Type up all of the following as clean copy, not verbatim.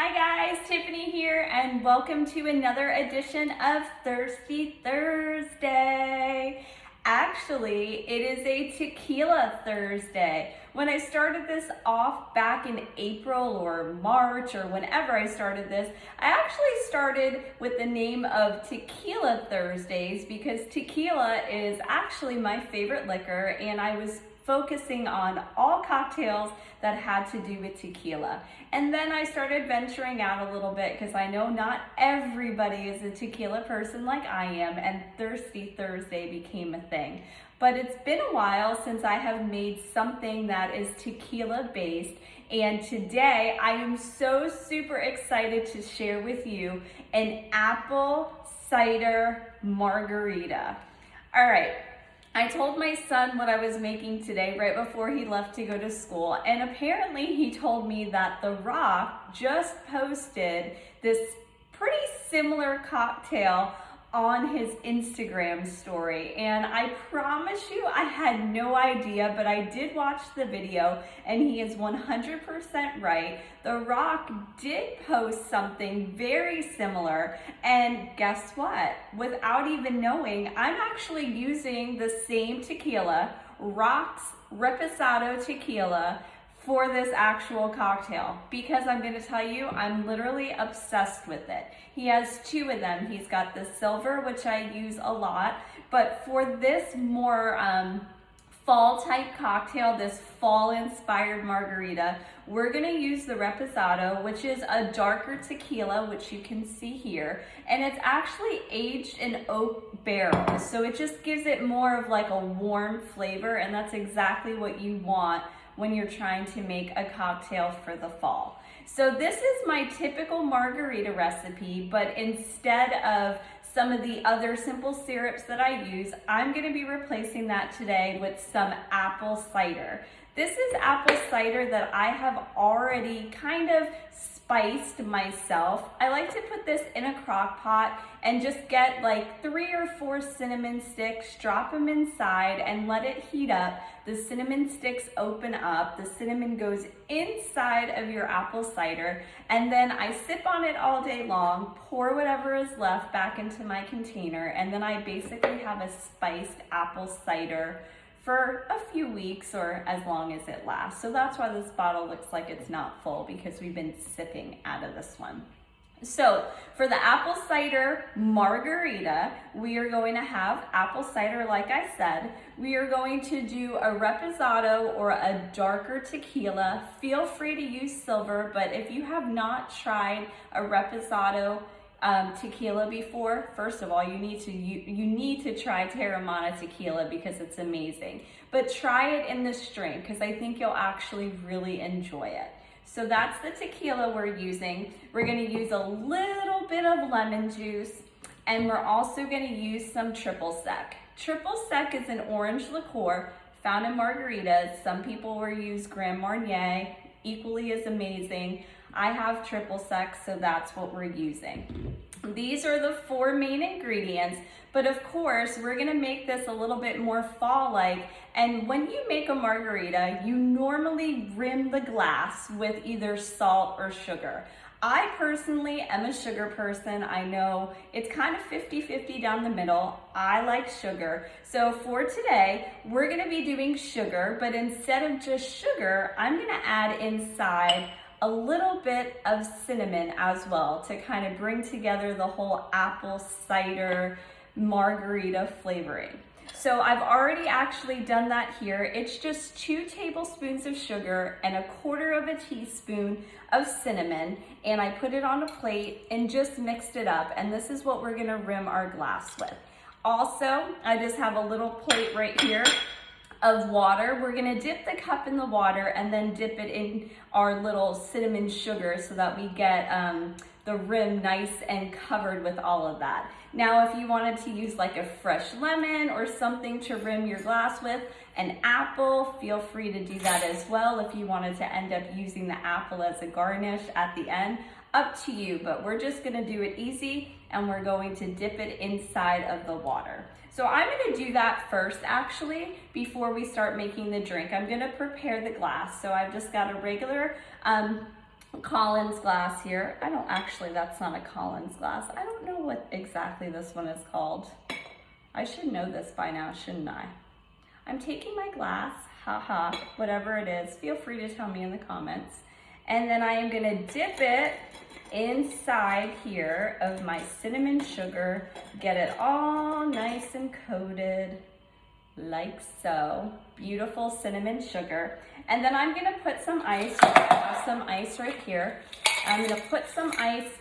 Hi guys, Tiffany here, and welcome to another edition of Thirsty Thursday. Actually, it is a Tequila Thursday. When I started this off back in April or March or whenever I started this, I actually started with the name of Tequila Thursdays because tequila is actually my favorite liquor, and I was focusing on all cocktails that had to do with tequila. And then I started venturing out a little bit because I know not everybody is a tequila person like I am, and Thirsty Thursday became a thing. But it's been a while since I have made something that is tequila based, and today I am so super excited to share with you an apple cider margarita. All right. I told my son what I was making today right before he left to go to school, and apparently he told me that The Rock just posted this pretty similar cocktail on his Instagram story, and I promise you I had no idea, but I did watch the video and he is 100% right. The Rock did post something very similar, and guess what? Without even knowing, I'm actually using the same tequila, Rock's Reposado tequila, for this actual cocktail, because I'm going to tell you, I'm literally obsessed with it. He has two of them. He's got the silver, which I use a lot, but for this more fall type cocktail, this fall inspired margarita, we're going to use the Reposado, which is a darker tequila, which you can see here, and it's actually aged in oak barrels, so it just gives it more of like a warm flavor, and that's exactly what you want when you're trying to make a cocktail for the fall. So this is my typical margarita recipe, but instead of some of the other simple syrups that I use, I'm gonna be replacing that today with some apple cider. This is apple cider that I have already kind of spiced myself. I like to put this in a crock pot and just get like 3 or 4 cinnamon sticks, drop them inside and let it heat up. The cinnamon sticks open up, the cinnamon goes inside of your apple cider, and then I sip on it all day long, pour whatever is left back into my container, and then I basically have a spiced apple cider for a few weeks or as long as it lasts. So that's why this bottle looks like it's not full, because we've been sipping out of this one. So for the apple cider margarita, we are going to have apple cider, like I said. We are going to do a Reposado or a darker tequila. Feel free to use silver, but if you have not tried a Reposado tequila before, first of all, you need to try Terramana tequila because it's amazing. But try it in this drink because I think you'll actually really enjoy it. So that's the tequila we're using. We're going to use a little bit of lemon juice, and we're also going to use some triple sec. Triple sec is an orange liqueur found in margaritas. Some people will use Grand Marnier, equally as amazing. I have triple sec, so that's what we're using. These are the 4 main ingredients, but of course, we're gonna make this a little bit more fall-like, and when you make a margarita, you normally rim the glass with either salt or sugar. I personally am a sugar person. I know it's kind of 50-50 down the middle. I like sugar. So for today, we're gonna be doing sugar, but instead of just sugar, I'm gonna add inside a little bit of cinnamon as well to kind of bring together the whole apple cider margarita flavoring. So I've already actually done that here. It's just 2 tablespoons of sugar and 1/4 of a teaspoon of cinnamon, and I put it on a plate and just mixed it up, and this is what we're gonna rim our glass with. Also, I just have a little plate right here of water. We're gonna dip the cup in the water and then dip it in our little cinnamon sugar so that we get the rim nice and covered with all of that. Now, if you wanted to use like a fresh lemon or something to rim your glass with, an apple, feel free to do that as well. If you wanted to end up using the apple as a garnish at the end, up to you, but we're just gonna do it easy and we're going to dip it inside of the water. So I'm gonna do that first actually, before we start making the drink. I'm gonna prepare the glass. So I've just got a regular Collins glass here. That's not a Collins glass. I don't know what exactly this one is called. I should know this by now, shouldn't I? I'm taking my glass, haha, whatever it is. Feel free to tell me in the comments. And then I am gonna dip it inside here of my cinnamon sugar, get it all nice and coated like so. Beautiful cinnamon sugar. And then I'm gonna put some ice. I have some ice right here. I'm gonna put some ice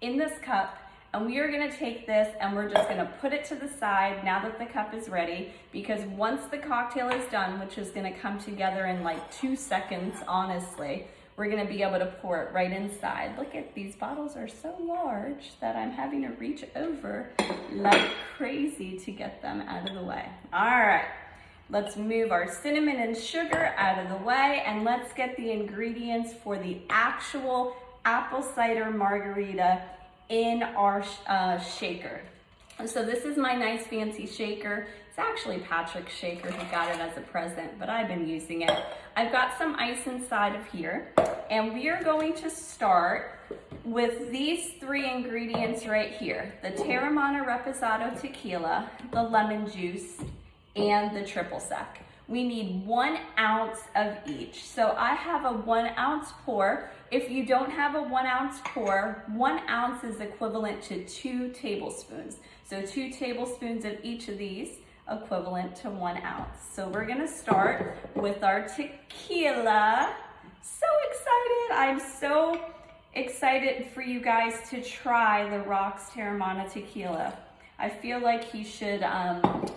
in this cup, and we are gonna take this and we're just gonna put it to the side now that the cup is ready, because once the cocktail is done, which is gonna come together in like 2 seconds, honestly, we're gonna be able to pour it right inside. Look at these bottles are so large that I'm having to reach over like crazy to get them out of the way. All right, let's move our cinnamon and sugar out of the way, and let's get the ingredients for the actual apple cider margarita in our shaker. So this is my nice fancy shaker. It's actually Patrick's shaker. He got it as a present, but I've been using it. I've got some ice inside of here, and we are going to start with these 3 ingredients right here: the Teremana Reposado tequila, the lemon juice, and the triple sec. We need 1 ounce of each. So I have a 1 ounce pour. If you don't have a 1 ounce pour, 1 ounce is equivalent to 2 tablespoons. So 2 tablespoons of each of these equivalent to 1 ounce. So we're gonna start with our tequila. So excited. I'm so excited for you guys to try the Rocks Teremana tequila. I feel like he should,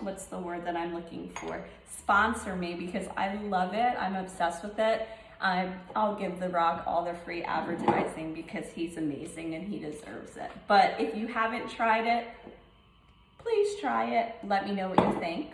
what's the word that I'm looking for? Sponsor me, because I love it. I'm obsessed with it. I'll give The Rock all the free advertising because he's amazing and he deserves it. But if you haven't tried it, please try it. Let me know what you think.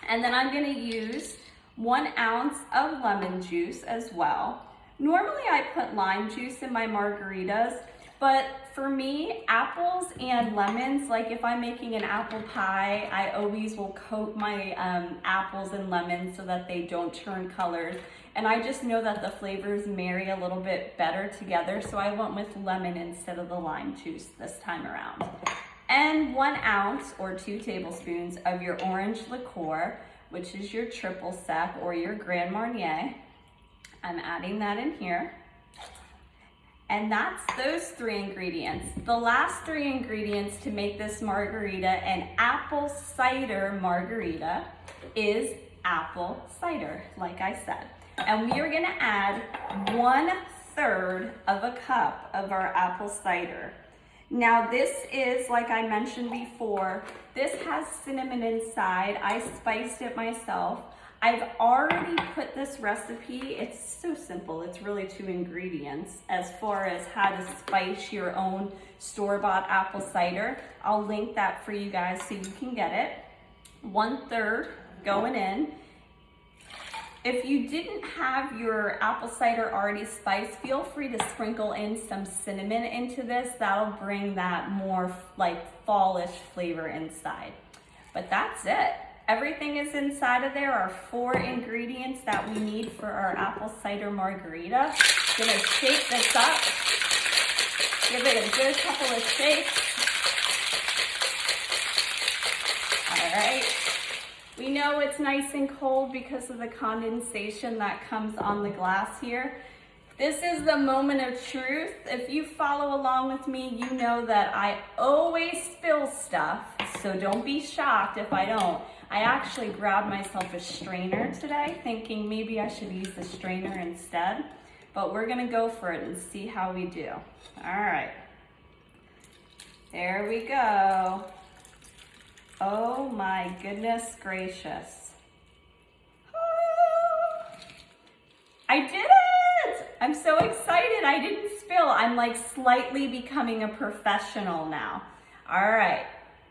And then I'm gonna use 1 ounce of lemon juice as well. Normally I put lime juice in my margaritas, but for me, apples and lemons, like if I'm making an apple pie, I always will coat my apples and lemons so that they don't turn colors. And I just know that the flavors marry a little bit better together, so I went with lemon instead of the lime juice this time around. And 1 ounce or 2 tablespoons of your orange liqueur, which is your triple sec or your Grand Marnier. I'm adding that in here. And that's those 3 ingredients. The last 3 ingredients to make this margarita an apple cider margarita is apple cider, like I said. And we are gonna add 1/3 of a cup of our apple cider. Now this is, like I mentioned before, this has cinnamon inside. I spiced it myself. I've already put this recipe, it's so simple, it's really 2 ingredients as far as how to spice your own store-bought apple cider. I'll link that for you guys so you can get it. 1/3 going in. If you didn't have your apple cider already spiced, feel free to sprinkle in some cinnamon into this. That'll bring that more like fallish flavor inside. But that's it. Everything is inside of there, our 4 ingredients that we need for our apple cider margarita. Gonna shake this up. Give it a good couple of shakes. All right. We know it's nice and cold because of the condensation that comes on the glass here. This is the moment of truth. If you follow along with me, you know that I always spill stuff, so don't be shocked if I don't. I actually grabbed myself a strainer today, thinking maybe I should use the strainer instead, but we're gonna go for it and see how we do. All right, there we go. Oh my goodness gracious. Ah, I did it! I'm so excited, I didn't spill. I'm like slightly becoming a professional now. All right,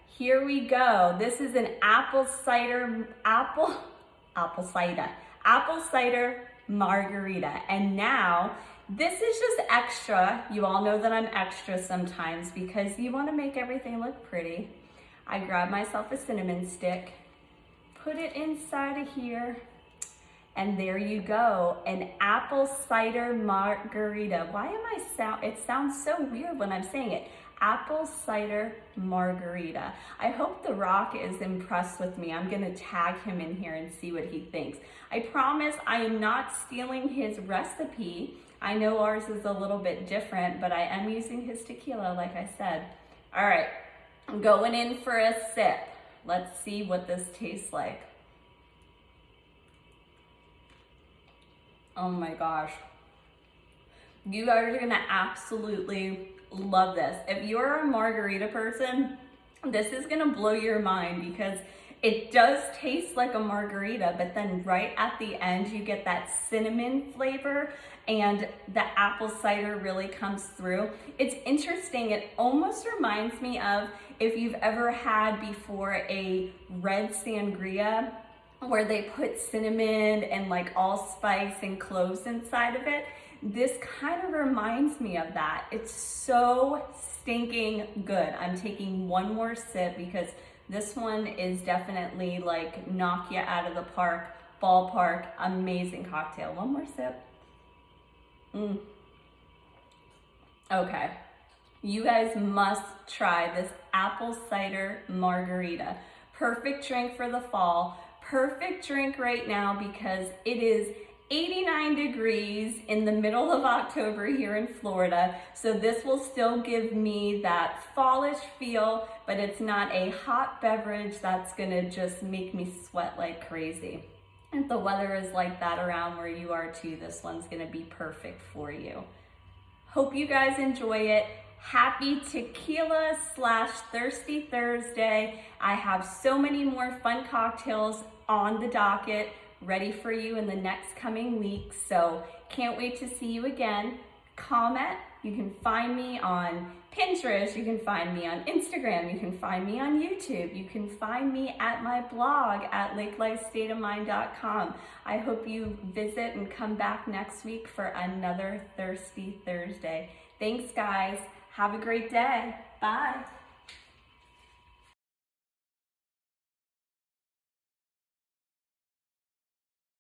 here we go. This is an apple cider margarita. And now, this is just extra. You all know that I'm extra sometimes because you wanna make everything look pretty. I grabbed myself a cinnamon stick, put it inside of here, And there you go, an apple cider margarita. Why am it sounds so weird when I'm saying it. Apple cider margarita. I hope The Rock is impressed with me. I'm gonna tag him in here and see what he thinks. I promise I am not stealing his recipe. I know ours is a little bit different, but I am using his tequila, like I said. All right, I'm going in for a sip. Let's see what this tastes like. Oh my gosh. You guys are gonna absolutely love this. If you're a margarita person, this is gonna blow your mind because it does taste like a margarita, but then right at the end, you get that cinnamon flavor and the apple cider really comes through. It's interesting, it almost reminds me of if you've ever had before a red sangria where they put cinnamon and like allspice and cloves inside of it. This kind of reminds me of that. It's so stinking good. I'm taking one more sip because this one is definitely like knock you out of the park, ballpark, amazing cocktail. One more sip. Okay, you guys must try this apple cider margarita. Perfect drink for the fall. Perfect drink right now because it is 89 degrees in the middle of October here in Florida. So this will still give me that fallish feel, but it's not a hot beverage that's gonna just make me sweat like crazy. If the weather is like that around where you are too, this one's gonna be perfect for you. Hope you guys enjoy it. Happy Tequila / Thirsty Thursday. I have so many more fun cocktails on the docket ready for you in the next coming weeks. So can't wait to see you again. Comment. You can find me on Pinterest. You can find me on Instagram. You can find me on YouTube. You can find me at my blog at lakelifestateofmind.com. I hope you visit and come back next week for another Thirsty Thursday. Thanks, guys. Have a great day. Bye.